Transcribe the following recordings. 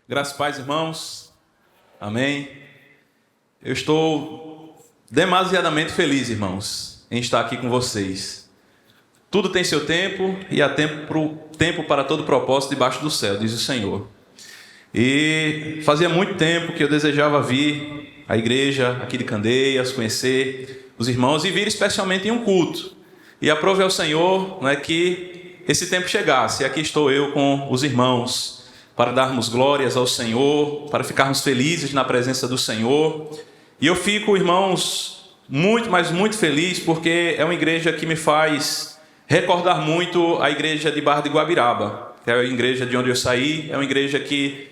Graças e paz, irmãos. Amém. Eu estou demasiadamente feliz, irmãos, em estar aqui com vocês. Tudo tem seu tempo e há tempo para todo propósito debaixo do céu, diz o Senhor. E fazia muito tempo que eu desejava vir à igreja aqui de Candeias, conhecer os irmãos e vir especialmente em um culto. E aprove ao Senhor, que esse tempo chegasse. E aqui estou eu com os irmãos para darmos glórias ao Senhor, para ficarmos felizes na presença do Senhor. E eu fico, irmãos, muito, mas muito feliz, porque é uma igreja que me faz recordar muito a igreja de Barra de Guabiraba, que é a igreja de onde eu saí. É uma igreja que,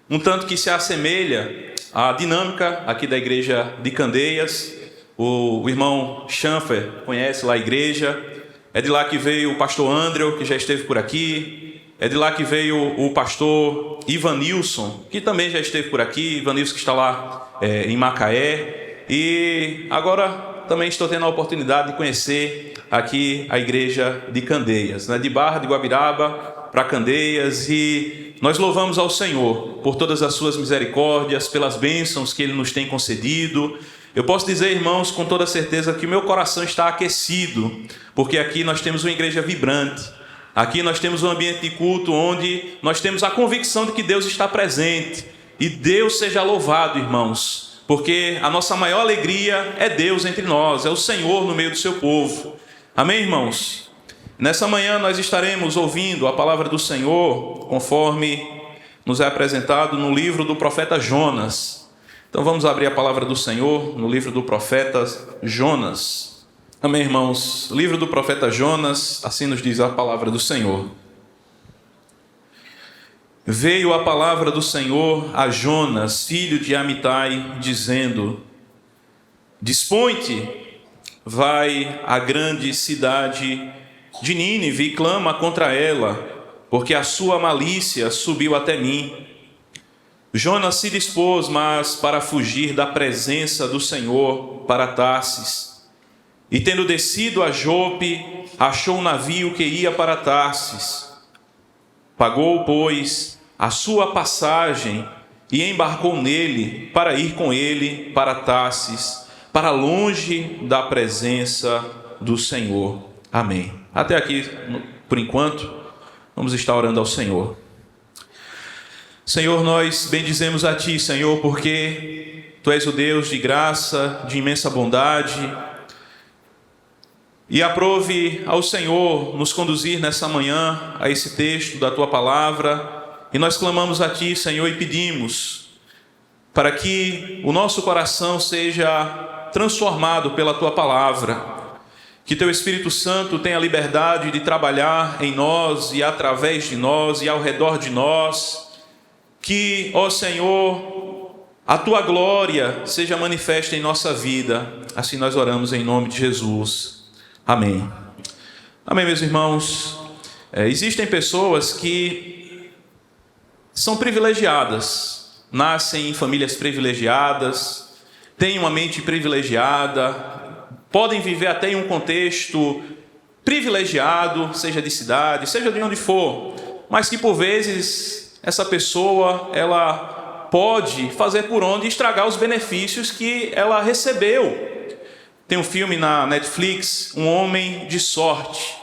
um tanto que se assemelha à dinâmica aqui da igreja de Candeias. O irmão Schanfer conhece lá a igreja. É de lá que veio o pastor André, que já esteve por aqui. É de lá que veio o pastor Ivanilson, que também já esteve por aqui. Ivanilson que está lá em Macaé. E agora também estou tendo a oportunidade de conhecer aqui a igreja de Candeias, de Barra de Guabiraba para Candeias. E nós louvamos ao Senhor por todas as suas misericórdias, pelas bênçãos que Ele nos tem concedido. Eu posso dizer, irmãos, com toda certeza que o meu coração está aquecido, porque aqui nós temos uma igreja vibrante. Aqui nós temos um ambiente de culto onde nós temos a convicção de que Deus está presente. E Deus seja louvado, irmãos, porque a nossa maior alegria é Deus entre nós, é o Senhor no meio do seu povo. Amém, irmãos? Nessa manhã nós estaremos ouvindo a palavra do Senhor, conforme nos é apresentado no livro do profeta Jonas. Então vamos abrir a palavra do Senhor no livro do profeta Jonas. Amém, irmãos? Livro do profeta Jonas, assim nos diz a palavra do Senhor. Veio a palavra do Senhor a Jonas, filho de Amitai, dizendo: Dispõe-te, vai à grande cidade de Nínive e clama contra ela, porque a sua malícia subiu até mim. Jonas se dispôs, mas para fugir da presença do Senhor para Tarsis. E tendo descido a Jope, achou um navio que ia para Tarsis. Pagou, pois, a sua passagem e embarcou nele para ir com ele para Tarsis, para longe da presença do Senhor. Amém. Até aqui, por enquanto, vamos estar orando ao Senhor. Senhor, nós bendizemos a Ti, Senhor, porque Tu és o Deus de graça, de imensa bondade. E aprove ao Senhor nos conduzir nessa manhã a esse texto da Tua palavra. E nós clamamos a Ti, Senhor, e pedimos para que o nosso coração seja transformado pela Tua palavra. Que Teu Espírito Santo tenha liberdade de trabalhar em nós e através de nós e ao redor de nós. Que, ó Senhor, a Tua glória seja manifesta em nossa vida. Assim nós oramos em nome de Jesus. Amém. Amém, meus irmãos. Existem pessoas que são privilegiadas, nascem em famílias privilegiadas, têm uma mente privilegiada, podem viver até em um contexto privilegiado, seja de cidade, seja de onde for, mas que por vezes essa pessoa ela pode fazer por onde estragar os benefícios que ela recebeu. Tem um filme na Netflix, Um Homem de Sorte.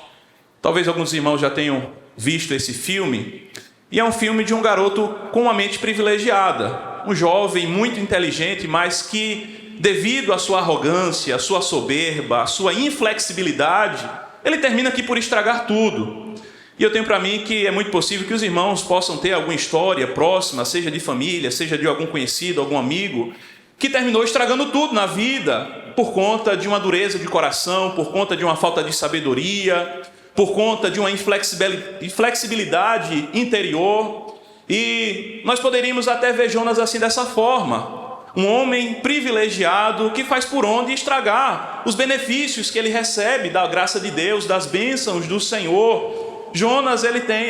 Talvez alguns irmãos já tenham visto esse filme. E é um filme de um garoto com uma mente privilegiada. Um jovem muito inteligente, mas que, devido à sua arrogância, à sua soberba, à sua inflexibilidade, ele termina aqui por estragar tudo. E eu tenho para mim que é muito possível que os irmãos possam ter alguma história próxima, seja de família, seja de algum conhecido, algum amigo, que terminou estragando tudo na vida por conta de uma dureza de coração, por conta de uma falta de sabedoria, por conta de uma inflexibilidade interior. E nós poderíamos até ver Jonas assim dessa forma. Um homem privilegiado que faz por onde estragar os benefícios que ele recebe da graça de Deus, das bênçãos do Senhor. Jonas, ele tem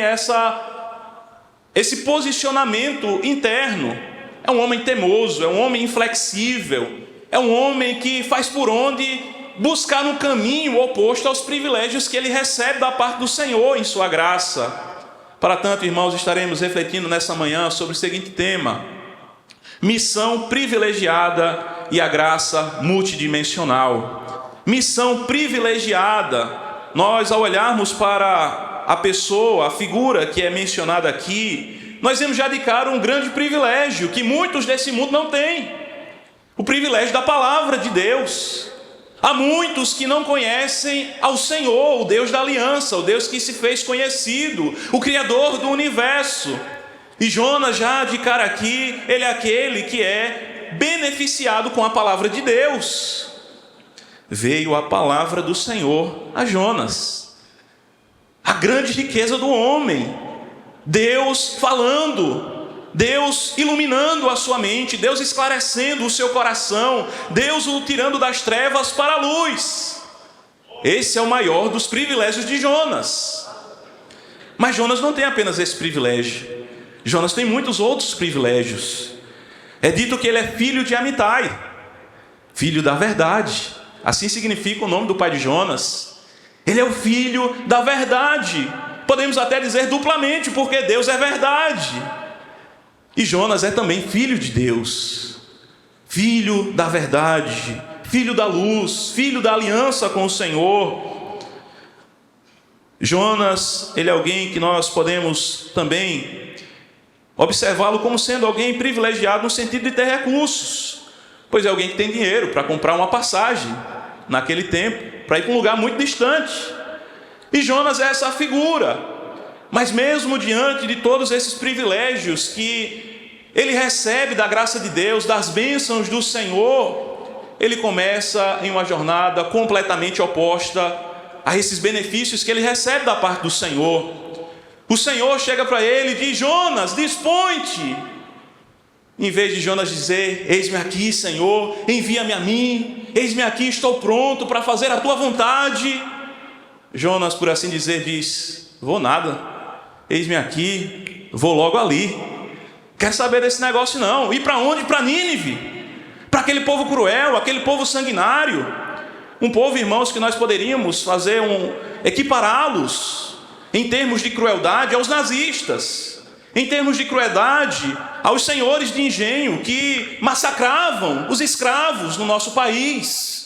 esse posicionamento interno. É um homem temoso, é um homem inflexível, é um homem que faz por onde buscar um caminho oposto aos privilégios que ele recebe da parte do Senhor em sua graça. Para tanto, irmãos, estaremos refletindo nessa manhã sobre o seguinte tema: missão privilegiada e a graça multidimensional. Missão privilegiada. Nós, ao olharmos para a pessoa, a figura que é mencionada aqui, nós vemos já de cara um grande privilégio que muitos desse mundo não têm: o privilégio da palavra de Deus. Há muitos que não conhecem ao Senhor, o Deus da aliança, o Deus que se fez conhecido, o Criador do universo. E Jonas, já de cara aqui, ele é aquele que é beneficiado com a palavra de Deus. Veio a palavra do Senhor a Jonas. A grande riqueza do homem. Deus falando, Deus iluminando a sua mente, Deus esclarecendo o seu coração, Deus o tirando das trevas para a luz. Esse é o maior dos privilégios de Jonas. Mas Jonas não tem apenas esse privilégio. Jonas tem muitos outros privilégios. É dito que ele é filho de Amitai, filho da verdade. Assim significa o nome do pai de Jonas. Ele é o filho da verdade. Podemos até dizer duplamente, porque Deus é verdade. E Jonas é também filho de Deus, filho da verdade, filho da luz, filho da aliança com o Senhor. Jonas, ele é alguém que nós podemos também observá-lo como sendo alguém privilegiado no sentido de ter recursos, pois é alguém que tem dinheiro para comprar uma passagem naquele tempo, para ir para um lugar muito distante. E Jonas é essa figura. Mas mesmo diante de todos esses privilégios que ele recebe da graça de Deus, das bênçãos do Senhor, ele começa em uma jornada completamente oposta a esses benefícios que ele recebe da parte do Senhor. O Senhor chega para ele e diz: Jonas, dispõe-te. Em vez de Jonas dizer: eis-me aqui, Senhor, envia-me a mim, eis-me aqui, estou pronto para fazer a tua vontade, Jonas, por assim dizer, diz: vou nada. Eis-me aqui, vou logo ali. Quer saber desse negócio não. Ir para onde? Para Nínive. Para aquele povo cruel, aquele povo sanguinário. Um povo, irmãos, que nós poderíamos fazer equipará-los em termos de crueldade aos nazistas, em termos de crueldade aos senhores de engenho que massacravam os escravos no nosso país.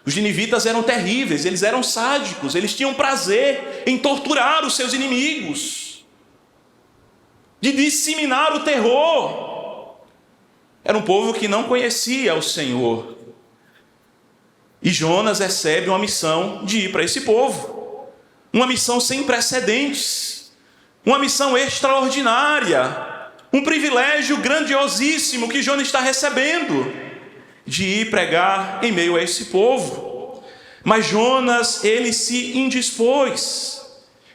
Os ninivitas eram terríveis, eles eram sádicos, eles tinham prazer em torturar os seus inimigos, de disseminar o terror. Era um povo que não conhecia o Senhor. E Jonas recebe uma missão de ir para esse povo, uma missão sem precedentes, uma missão extraordinária, um privilégio grandiosíssimo que Jonas está recebendo, de ir pregar em meio a esse povo. Mas Jonas, ele se indispôs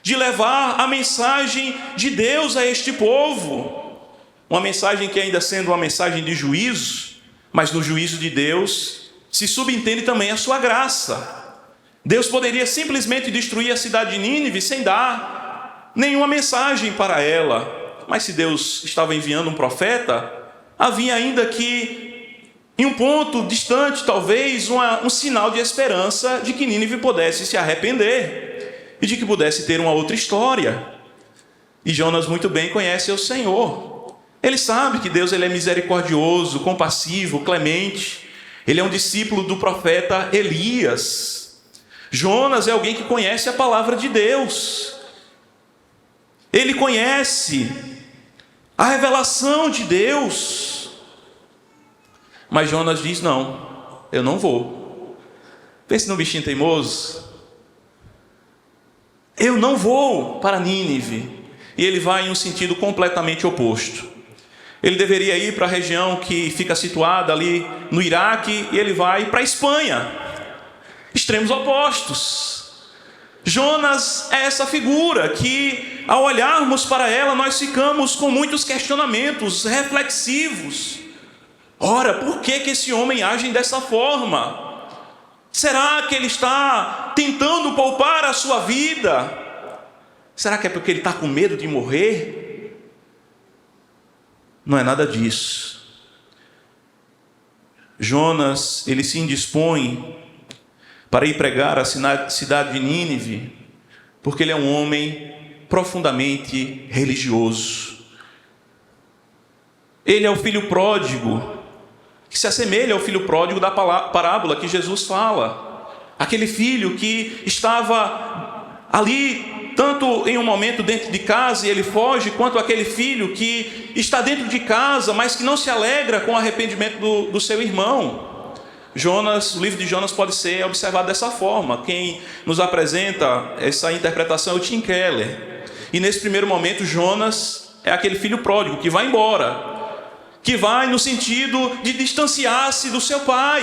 de levar a mensagem de Deus a este povo, uma mensagem que, ainda sendo uma mensagem de juízo, mas no juízo de Deus se subentende também a sua graça. Deus poderia simplesmente destruir a cidade de Nínive sem dar nenhuma mensagem para ela, mas se Deus estava enviando um profeta, havia ainda que, em um ponto distante talvez, um sinal de esperança de que Nínive pudesse se arrepender e de que pudesse ter uma outra história. E Jonas muito bem conhece o Senhor. Ele sabe que Deus, ele é misericordioso, compassivo, clemente. Ele é um discípulo do profeta Elias. Jonas é alguém que conhece a palavra de Deus. Ele conhece a revelação de Deus. Mas Jonas diz: não, eu não vou. Pense no bichinho teimoso. Eu não vou para Nínive. E ele vai em um sentido completamente oposto. Ele deveria ir para a região que fica situada ali no Iraque, e ele vai para a Espanha. Extremos opostos. Jonas é essa figura que, ao olharmos para ela, nós ficamos com muitos questionamentos reflexivos. Ora, por que esse homem age dessa forma? Será que ele está tentando poupar a sua vida? Será que é porque ele está com medo de morrer? Não é nada disso. Jonas, ele se indispõe para ir pregar a cidade de Nínive, porque ele é um homem profundamente religioso. Ele é o filho pródigo, que se assemelha ao filho pródigo da parábola que Jesus fala. Aquele filho que estava ali, tanto em um momento dentro de casa e ele foge, quanto aquele filho que está dentro de casa, mas que não se alegra com o arrependimento do seu irmão. O livro de Jonas pode ser observado dessa forma. Quem nos apresenta essa interpretação é o Tim Keller. E nesse primeiro momento, Jonas é aquele filho pródigo que vai embora, que vai no sentido de distanciar-se do seu pai.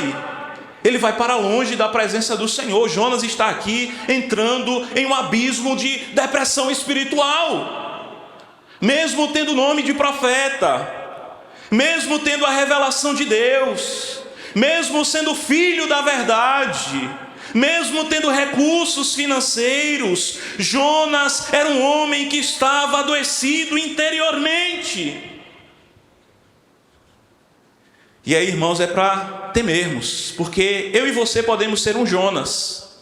Ele vai para longe da presença do Senhor. Jonas está aqui entrando em um abismo de depressão espiritual. Mesmo tendo o nome de profeta, mesmo tendo a revelação de Deus, mesmo sendo filho da verdade, mesmo tendo recursos financeiros, Jonas era um homem que estava adoecido interiormente. E aí, irmãos, é para temermos, porque eu e você podemos ser um Jonas.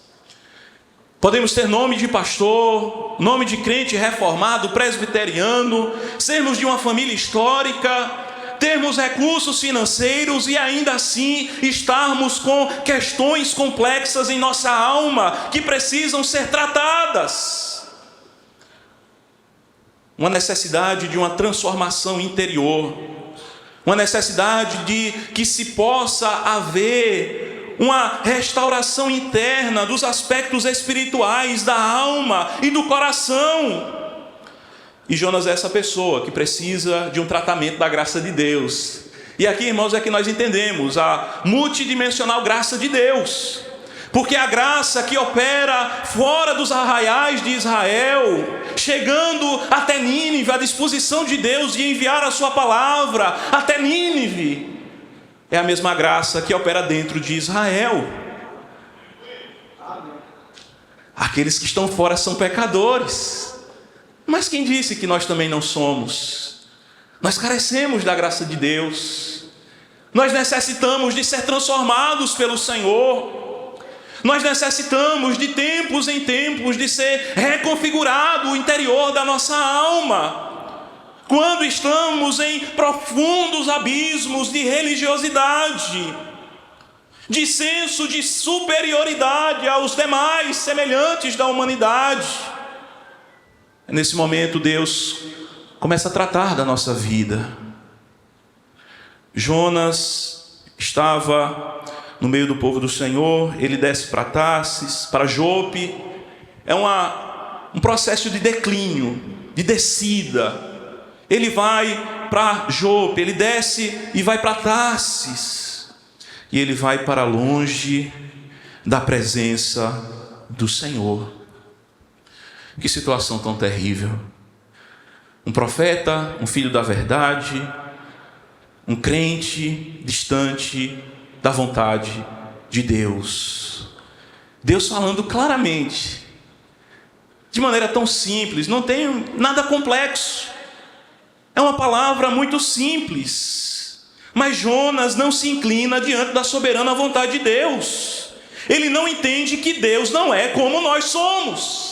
Podemos ter nome de pastor, nome de crente reformado, presbiteriano, sermos de uma família histórica, termos recursos financeiros e ainda assim estarmos com questões complexas em nossa alma que precisam ser tratadas. Uma necessidade de uma transformação interior, uma necessidade de que se possa haver uma restauração interna dos aspectos espirituais da alma e do coração. E Jonas é essa pessoa que precisa de um tratamento da graça de Deus. E aqui, irmãos, é que nós entendemos a multidimensional graça de Deus. Porque a graça que opera fora dos arraiais de Israel, chegando até Nínive, à disposição de Deus de enviar a sua palavra até Nínive, é a mesma graça que opera dentro de Israel. Aqueles que estão fora são pecadores. Mas quem disse que nós também não somos? Nós carecemos da graça de Deus. Nós necessitamos de ser transformados pelo Senhor. Nós necessitamos de tempos em tempos de ser reconfigurado o interior da nossa alma. Quando estamos em profundos abismos de religiosidade, de senso de superioridade aos demais semelhantes da humanidade, nesse momento Deus começa a tratar da nossa vida. Jonas estava no meio do povo do Senhor, ele desce para Tarsis, para Jope. É um processo de declínio, de descida. Ele vai para Jope, ele desce e vai para Tarsis. E ele vai para longe da presença do Senhor. Que situação tão terrível. Um profeta, um filho da verdade, um crente distante da vontade de Deus. Deus falando claramente, de maneira tão simples, não tem nada complexo. É uma palavra muito simples. Mas Jonas não se inclina diante da soberana vontade de Deus. Ele não entende que Deus não é como nós somos.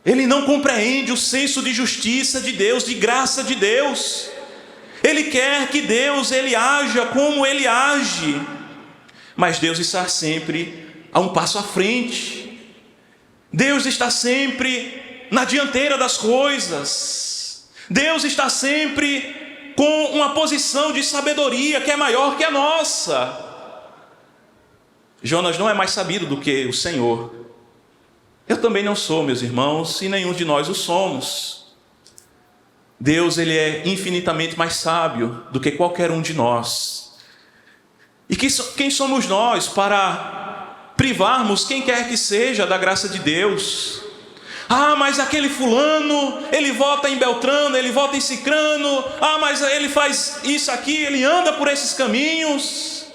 Ele não compreende o senso de justiça de Deus, de graça de Deus. Ele quer que Deus ele haja como ele age. Mas Deus está sempre a um passo à frente. Deus está sempre na dianteira das coisas. Deus está sempre com uma posição de sabedoria que é maior que a nossa. Jonas não é mais sabido do que o Senhor. Eu também não sou, meus irmãos, e nenhum de nós o somos. Deus, ele é infinitamente mais sábio do que qualquer um de nós. E quem somos nós para privarmos quem quer que seja da graça de Deus? Ah, mas aquele fulano, ele vota em Beltrano, ele vota em Cicrano. Ah, mas ele faz isso aqui, ele anda por esses caminhos.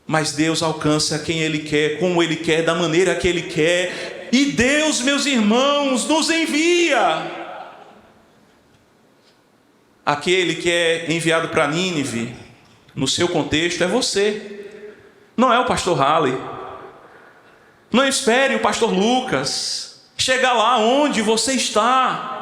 Mas Deus alcança quem Ele quer, como Ele quer, da maneira que Ele quer. E Deus, meus irmãos, nos envia. Aquele que é enviado para Nínive, no seu contexto, é você. Não é o pastor Halley. Não espere o pastor Lucas. chegar lá onde você está,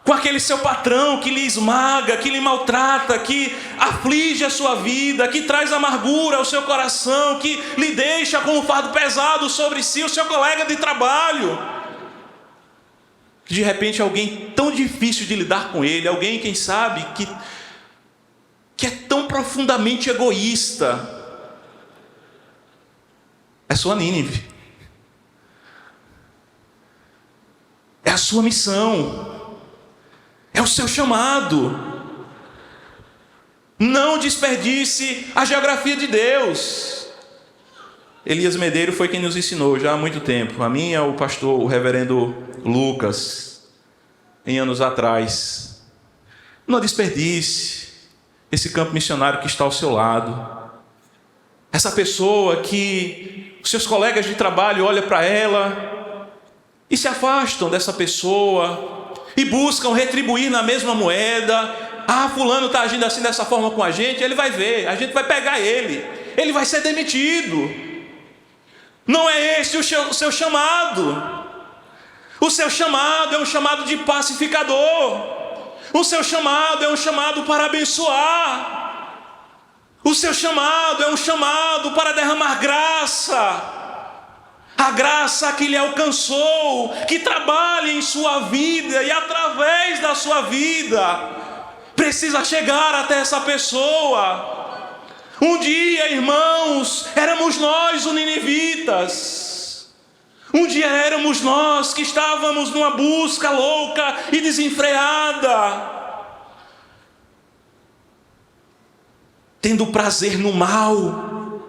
com aquele seu patrão que lhe esmaga, que lhe maltrata, que aflige a sua vida, que traz amargura ao seu coração, que lhe deixa com um fardo pesado sobre si, o seu colega de trabalho. De repente alguém tão difícil de lidar com ele, alguém, quem sabe, que é tão profundamente egoísta. É sua Nínive. É a sua missão. É o seu chamado. Não desperdice a geografia de Deus. Elias Medeiro foi quem nos ensinou já há muito tempo. A mim é o pastor, o reverendo Lucas, em anos atrás. Não desperdice esse campo missionário que está ao seu lado. Essa pessoa que os seus colegas de trabalho olham para ela e se afastam dessa pessoa e buscam retribuir na mesma moeda. Fulano está agindo assim dessa forma com a gente, ele vai ver, a gente vai pegar ele vai ser demitido. Não é esse o seu chamado. O seu chamado é um chamado de pacificador. O seu chamado é um chamado para abençoar. O seu chamado é um chamado para derramar graça. A graça que lhe alcançou, que trabalha em sua vida e através da sua vida, precisa chegar até essa pessoa. Um dia, irmãos, éramos nós os ninivitas. Um dia éramos nós que estávamos numa busca louca e desenfreada, tendo prazer no mal,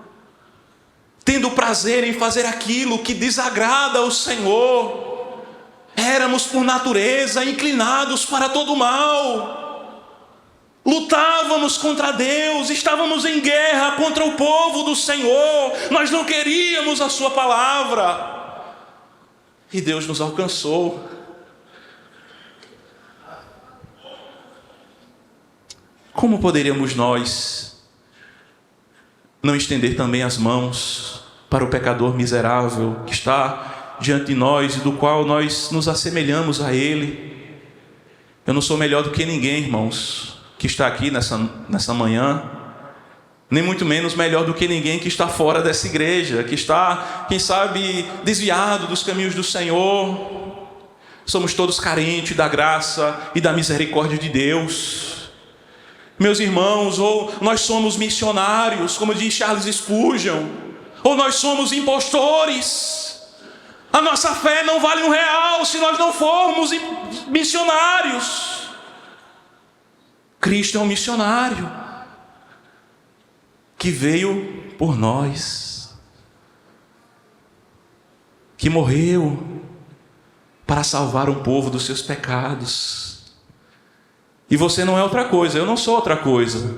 tendo prazer em fazer aquilo que desagrada ao Senhor. Éramos por natureza inclinados para todo o mal. Lutávamos contra Deus, estávamos em guerra contra o povo do Senhor. Nós não queríamos a sua palavra. E Deus nos alcançou. Como poderíamos nós não estender também as mãos para o pecador miserável que está diante de nós e do qual nós nos assemelhamos a ele? Eu não sou melhor do que ninguém, irmãos, que está aqui nessa manhã, nem muito menos melhor do que ninguém que está fora dessa igreja, que está, quem sabe, desviado dos caminhos do Senhor. Somos todos carentes da graça e da misericórdia de Deus. Meus irmãos, ou nós somos missionários, como diz Charles Spurgeon, ou nós somos impostores. A nossa fé não vale R$1 se nós não formos missionários. Cristo é um missionário que veio por nós, que morreu para salvar um povo dos seus pecados. E você não é outra coisa, eu não sou outra coisa.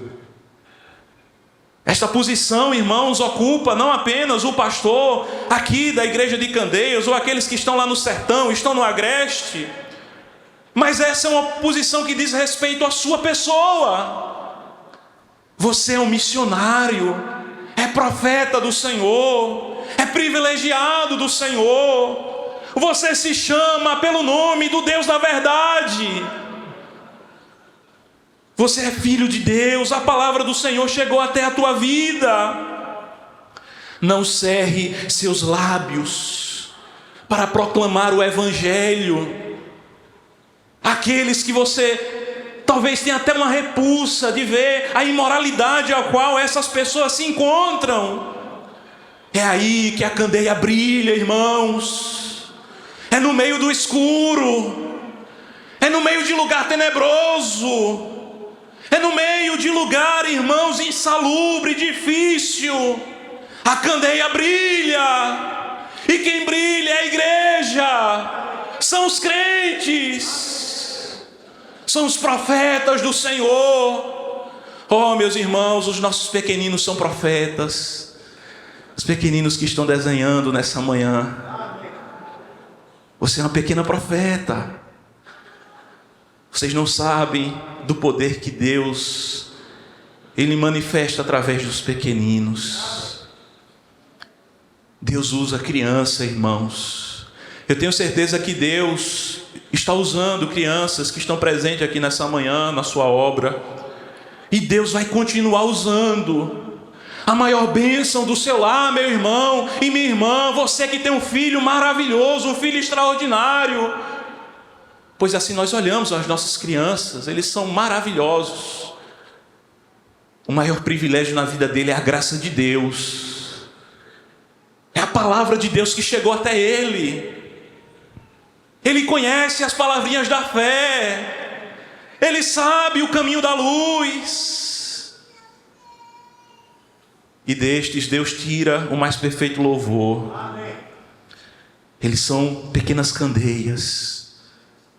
Esta posição, irmãos, ocupa não apenas o pastor aqui da igreja de Candeias, ou aqueles que estão lá no sertão, estão no agreste, mas essa é uma posição que diz respeito à sua pessoa. Você é um missionário, é profeta do Senhor, é privilegiado do Senhor. Você se chama pelo nome do Deus da verdade. Você é filho de Deus, a palavra do Senhor chegou até a tua vida. Não cerre seus lábios para proclamar o Evangelho. Aqueles que você talvez tenha até uma repulsa de ver a imoralidade a qual essas pessoas se encontram. É aí que a candeia brilha, irmãos. É no meio do escuro. É no meio de lugar tenebroso. É no meio de lugar, irmãos, insalubre, difícil. A candeia brilha. E quem brilha é a igreja. São os crentes. São os profetas do Senhor. Oh, meus irmãos, os nossos pequeninos são profetas. Os pequeninos que estão desenhando nessa manhã. Você é uma pequena profeta. Vocês não sabem do poder que Deus, Ele manifesta através dos pequeninos. Deus usa a criança, irmãos. Eu tenho certeza que Deus está usando crianças que estão presentes aqui nessa manhã, na sua obra. E Deus vai continuar usando. A maior bênção do seu lar, meu irmão e minha irmã, você que tem um filho maravilhoso, um filho extraordinário. Pois assim nós olhamos as nossas crianças, eles são maravilhosos. O maior privilégio na vida dele é a graça de Deus. É a palavra de Deus que chegou até ele. Ele conhece as palavrinhas da fé. Ele sabe o caminho da luz. E destes Deus tira o mais perfeito louvor. Eles são pequenas candeias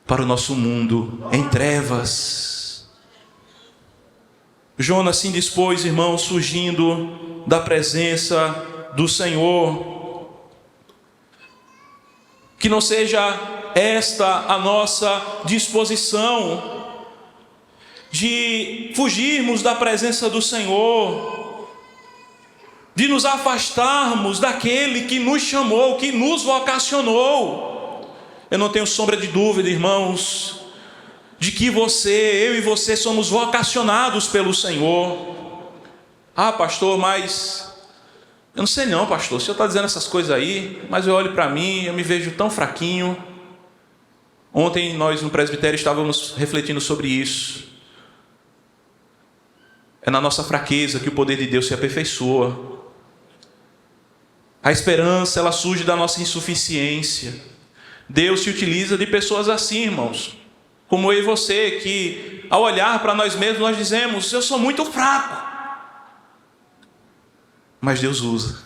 para o nosso mundo em trevas. Jonas se indispôs, irmão, surgindo da presença do Senhor. Que não seja esta a nossa disposição de fugirmos da presença do Senhor, de nos afastarmos daquele que nos chamou, que nos vocacionou. Eu não tenho sombra de dúvida, irmãos, de que eu e você somos vocacionados pelo Senhor. Ah, pastor, mas eu não sei não, pastor, o senhor está dizendo essas coisas aí, mas eu olho para mim, eu me vejo tão fraquinho. Ontem nós no presbitério estávamos refletindo sobre isso. É na nossa fraqueza que o poder de Deus se aperfeiçoa. A esperança, ela surge da nossa insuficiência. Deus se utiliza de pessoas assim, irmãos, como eu e você, que ao olhar para nós mesmos, nós dizemos: eu sou muito fraco. Mas Deus usa.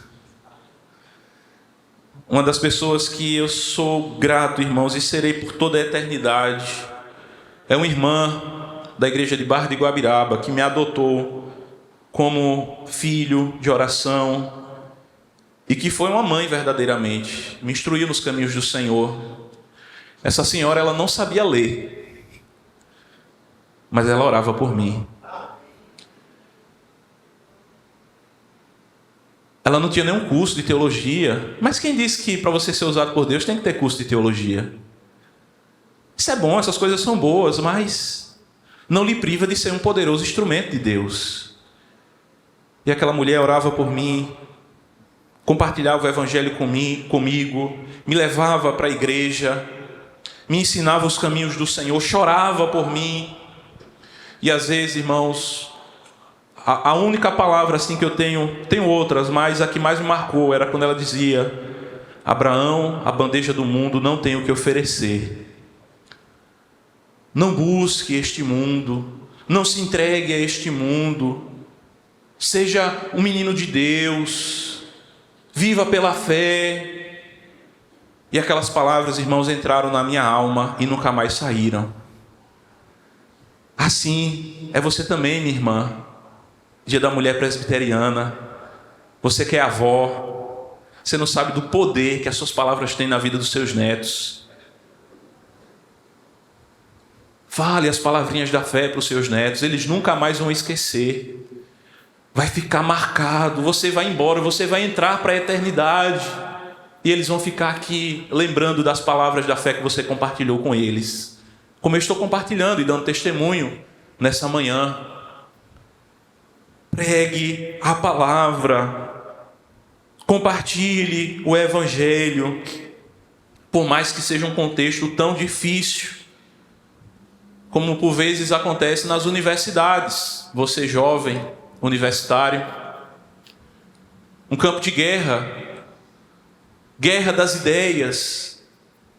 Uma das pessoas que eu sou grato, irmãos, e serei por toda a eternidade, é uma irmã da igreja de Barra de Guabiraba, que me adotou como filho de oração, e que foi uma mãe verdadeiramente, me instruiu nos caminhos do Senhor. Essa senhora, ela não sabia ler, mas ela orava por mim. Ela não tinha nenhum curso de teologia, mas quem disse que para você ser usado por Deus tem que ter curso de teologia? Isso é bom, essas coisas são boas, mas não lhe priva de ser um poderoso instrumento de Deus. E aquela mulher orava por mim, compartilhava o evangelho comigo, me levava para a igreja, me ensinava os caminhos do Senhor, chorava por mim. E às vezes, irmãos, a única palavra assim que eu tenho outras, mas a que mais me marcou era quando ela dizia: Abraão, a bandeja do mundo não tem o que oferecer. Não busque este mundo, não se entregue a este mundo. Seja um menino de Deus, viva pela fé. E aquelas palavras, irmãos, entraram na minha alma e nunca mais saíram. Assim é você também, minha irmã. Dia da mulher presbiteriana, você que é avó, você não sabe do poder que as suas palavras têm na vida dos seus netos. Fale as palavrinhas da fé para os seus netos, eles nunca mais vão esquecer. Vai ficar marcado, você vai embora, você vai entrar para a eternidade, e eles vão ficar aqui lembrando das palavras da fé que você compartilhou com eles, como eu estou compartilhando e dando testemunho nessa manhã. Pregue a palavra, compartilhe o evangelho, por mais que seja um contexto tão difícil, como por vezes acontece nas universidades. Você jovem, universitário, um campo de guerra, guerra das ideias,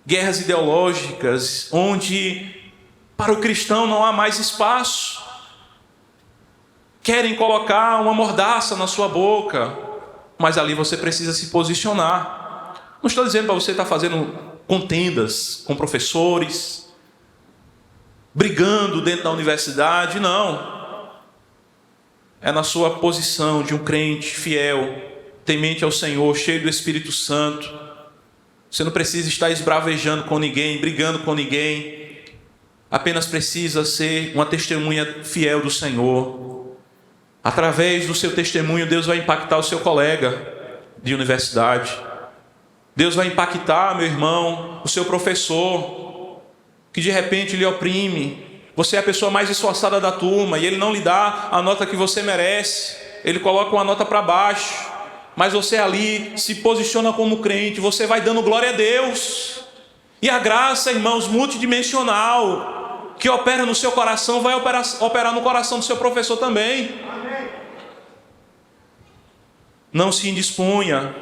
guerras ideológicas, onde para o cristão não há mais espaço. Querem colocar uma mordaça na sua boca, mas ali você precisa se posicionar. Não estou dizendo para você estar fazendo contendas com professores, brigando dentro da universidade, não. É na sua posição de um crente fiel, temente ao Senhor, cheio do Espírito Santo. Você não precisa estar esbravejando com ninguém, brigando com ninguém. Apenas precisa ser uma testemunha fiel do Senhor. Através do seu testemunho, Deus vai impactar o seu colega de universidade. Deus vai impactar, meu irmão, o seu professor, que de repente lhe oprime. Você é a pessoa mais esforçada da turma e ele não lhe dá a nota que você merece. Ele coloca uma nota para baixo. Mas você ali se posiciona como crente, você vai dando glória a Deus. E a graça, irmãos, multidimensional, que opera no seu coração, vai operar no coração do seu professor também. Não se indisponha.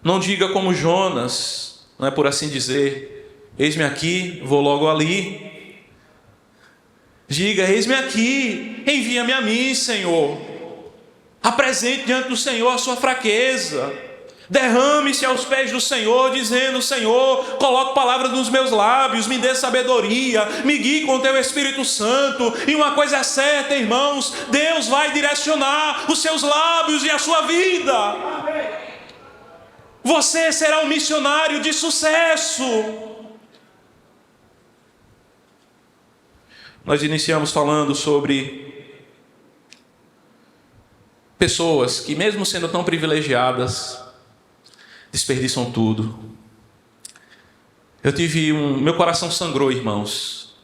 Não diga como Jonas, não é por assim dizer, eis-me aqui, vou logo ali. Diga, eis-me aqui, envia-me a mim, Senhor. Apresente diante do Senhor a sua fraqueza. Derrame-se aos pés do Senhor, dizendo, Senhor, coloque palavras nos meus lábios, me dê sabedoria, me guie com o teu Espírito Santo. E uma coisa é certa, irmãos, Deus vai direcionar os seus lábios e a sua vida. Você será um missionário de sucesso. Nós iniciamos falando sobre pessoas que, mesmo sendo tão privilegiadas, desperdiçam tudo. Meu coração sangrou, irmãos.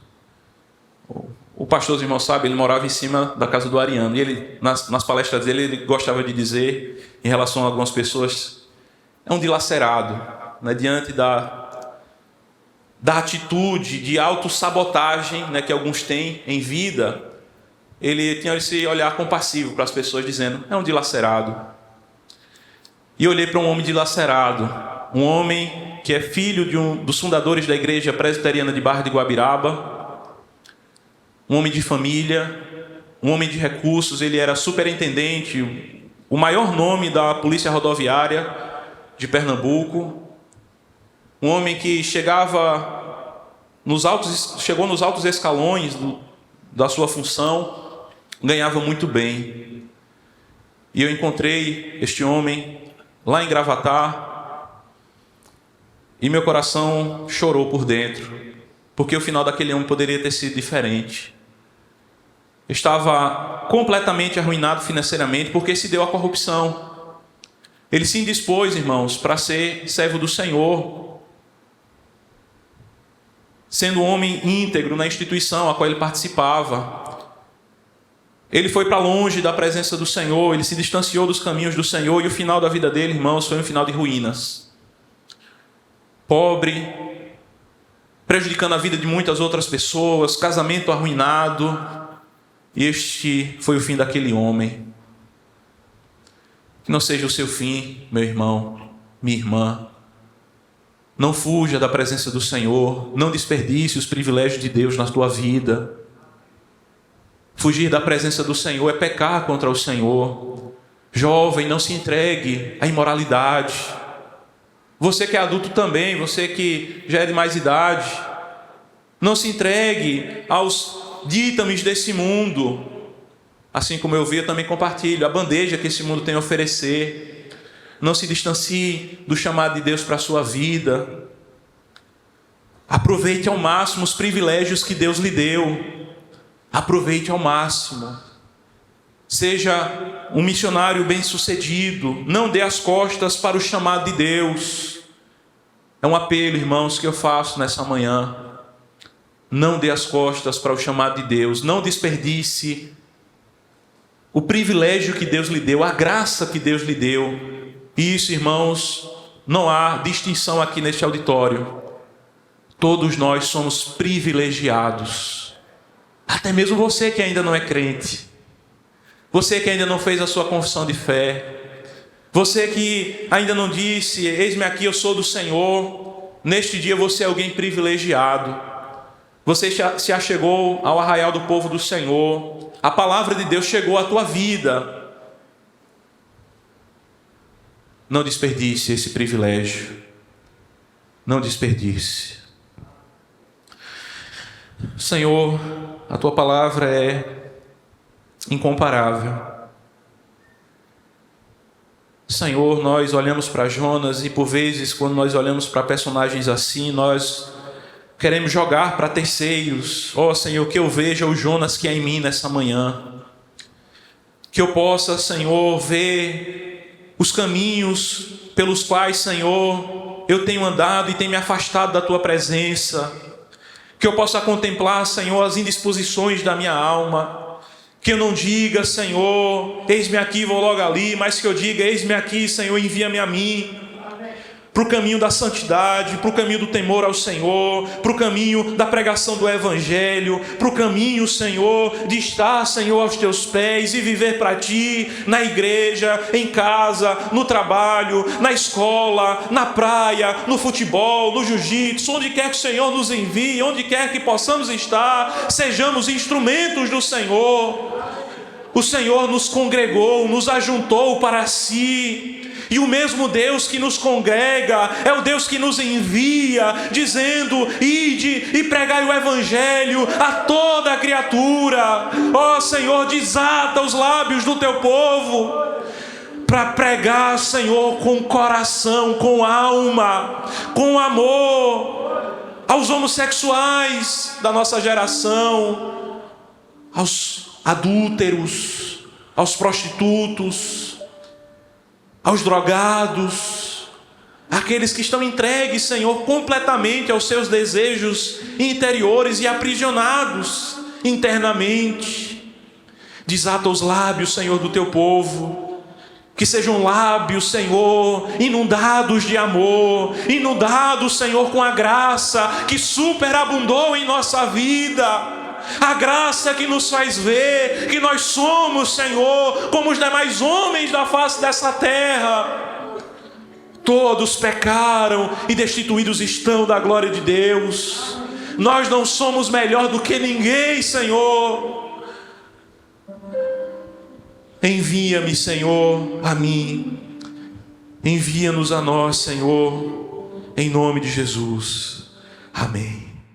O pastor, os irmãos sabem, ele morava em cima da casa do Ariano. E ele, nas palestras dele, ele gostava de dizer, em relação a algumas pessoas, é um dilacerado, né, diante da atitude de autossabotagem, né, que alguns têm em vida. Ele tinha esse olhar compassivo para as pessoas, dizendo, é um dilacerado. E eu olhei para um homem dilacerado, um homem que é filho dos fundadores da igreja presbiteriana de Barra de Guabiraba, um homem de família, um homem de recursos. Ele era superintendente, o maior nome da polícia rodoviária de Pernambuco, um homem que chegou nos altos escalões da sua função, ganhava muito bem. E eu encontrei este homem lá em Gravatar, e meu coração chorou por dentro, porque o final daquele homem poderia ter sido diferente. Estava completamente arruinado financeiramente, porque se deu a corrupção. Ele se indispôs, irmãos, para ser servo do Senhor, sendo um homem íntegro na instituição a qual ele participava. Ele foi para longe da presença do Senhor, ele se distanciou dos caminhos do Senhor, e o final da vida dele, irmãos, foi um final de ruínas. Pobre, prejudicando a vida de muitas outras pessoas, casamento arruinado. Este foi o fim daquele homem. Que não seja o seu fim, meu irmão, minha irmã. Não fuja da presença do Senhor, não desperdice os privilégios de Deus na tua vida. Fugir da presença do Senhor é pecar contra o Senhor. Jovem, não se entregue à imoralidade. Você que é adulto também, você que já é de mais idade, não se entregue aos dítames desse mundo. Assim como eu vi, eu também compartilho a bandeja que esse mundo tem a oferecer. Não se distancie do chamado de Deus para a sua vida. Aproveite ao máximo os privilégios que Deus lhe deu. Aproveite ao máximo. Seja um missionário bem-sucedido. Não dê as costas para o chamado de Deus. É um apelo, irmãos, que eu faço nessa manhã. Não dê as costas para o chamado de Deus. Não desperdice o privilégio que Deus lhe deu, a graça que Deus lhe deu. E isso, irmãos, não há distinção aqui neste auditório. Todos nós somos privilegiados. Até mesmo você que ainda não é crente. Você que ainda não fez a sua confissão de fé. Você que ainda não disse, eis-me aqui, eu sou do Senhor. Neste dia você é alguém privilegiado. Você se achegou ao arraial do povo do Senhor. A palavra de Deus chegou à tua vida. Não desperdice esse privilégio. Não desperdice. Senhor, a tua palavra é incomparável. Senhor, nós olhamos para Jonas e por vezes, quando nós olhamos para personagens assim, nós queremos jogar para terceiros. Ó Senhor, que eu veja o Jonas que é em mim nessa manhã. Que eu possa, Senhor, ver os caminhos pelos quais, Senhor, eu tenho andado e tenho me afastado da Tua presença. Que eu possa contemplar, Senhor, as indisposições da minha alma. Que eu não diga, Senhor, eis-me aqui, vou logo ali, mas que eu diga, eis-me aqui, Senhor, envia-me a mim. Para o caminho da santidade, para o caminho do temor ao Senhor, para o caminho da pregação do Evangelho, para o caminho, Senhor, de estar, Senhor, aos Teus pés e viver para Ti, na igreja, em casa, no trabalho, na escola, na praia, no futebol, no jiu-jitsu, onde quer que o Senhor nos envie, onde quer que possamos estar, sejamos instrumentos do Senhor. O Senhor nos congregou, nos ajuntou para Si. E o mesmo Deus que nos congrega é o Deus que nos envia, dizendo: ide e pregai o Evangelho a toda a criatura. Ó Senhor, desata os lábios do Teu povo para pregar, Senhor, com coração, com alma, com amor, aos homossexuais da nossa geração, aos adúlteros, aos prostitutos, aos drogados, aqueles que estão entregues, Senhor, completamente aos seus desejos interiores e aprisionados internamente. Desata os lábios, Senhor, do Teu povo, que sejam lábios, Senhor, inundados de amor, inundados, Senhor, com a graça que superabundou em nossa vida. A graça que nos faz ver que nós somos, Senhor, como os demais homens da face dessa terra. Todos pecaram e destituídos estão da glória de Deus. Nós não somos melhor do que ninguém, Senhor. Envia-me, Senhor, a mim. Envia-nos a nós, Senhor, em nome de Jesus. Amém.